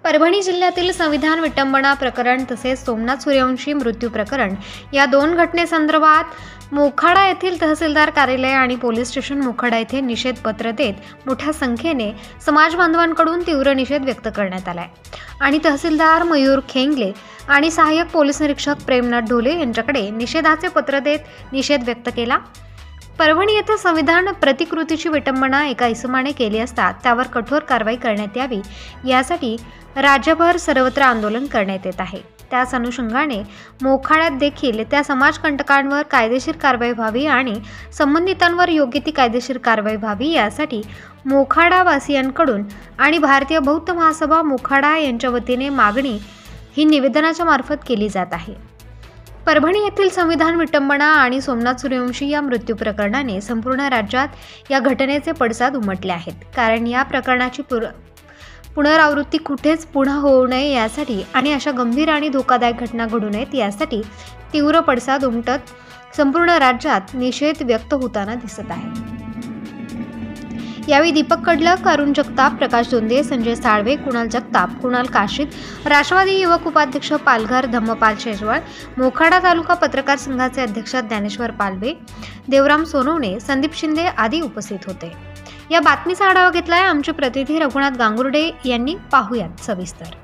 परभणी जिल्ह्यातील संविधान विटंबना प्रकरण तसेच सोमनाथ सूर्यवंशी मृत्यू प्रकरण या दोन घटनेसंदर्भात मोखाडा येथील तहसीलदार कार्यालय आणि पोलीस स्टेशन मोखाडा येथे निषेध पत्र देत मोठ्या संख्येने समाज बांधवांकडून तीव्र निषेध व्यक्त करण्यात आलाय आणि तहसीलदार मयूर खेंगले आणि सहाय्यक पोलीस निरीक्षक प्रेमनाथ ढोले यांच्याकडे निषेधाचे पत्र देत निषेध व्यक्त केला। परभणी येथे संविधान प्रतिकृतीची विटंबना एका इसमाने केली असता त्यावर कठोर कारवाई करण्यात यावी यासाठी राज्यभर सर्वत्र आंदोलन करण्यात येत आहे। त्याच अनुषंगाने मोखाड्यात देखील त्या समाजकंटकांवर कायदेशीर कारवाई व्हावी आणि संबंधितांवर योग्य ती कायदेशीर कारवाई व्हावी यासाठी मोखाडा वासियांकडून आणि भारतीय बौद्ध महासभा मोखाडा यांच्या वतीने मागणी ही निवेदनाच्या मार्फत केली जात आहे। परभणी येथील संविधान विटंबना आणि सोमनाथ सूर्यवंशी या मृत्यू प्रकरणाने संपूर्ण राज्यात या घटनेचे पडसाद उमटले आहेत। कारण या प्रकरणाची पुनरावृत्ती कुठेच पुन्हा होऊ नये यासाठी आणि अशा गंभीर आणि धोकादायक घटना घडू नयेत यासाठी तीव्र पडसाद उमटत संपूर्ण राज्यात निषेध व्यक्त होताना दिसत आहे। यावेळी दीपक कडलक, अरुण जगताप, प्रकाश दोंदे, संजय साळवे, कुणाल जगताप, कुणाल काशीद, राष्ट्रवादी युवक उपाध्यक्ष पालघर धम्मपाल शेजवळ, मोखाडा तालुका पत्रकार संघाचे अध्यक्ष ज्ञानेश्वर पालवे, देवराम सोनवणे, संदीप शिंदे आदी उपस्थित होते। या बातमीचा आढावा घेतलाय आमचे प्रतिनिधी रघुनाथ गांगुर्डे यांनी। पाहूयात सविस्तर।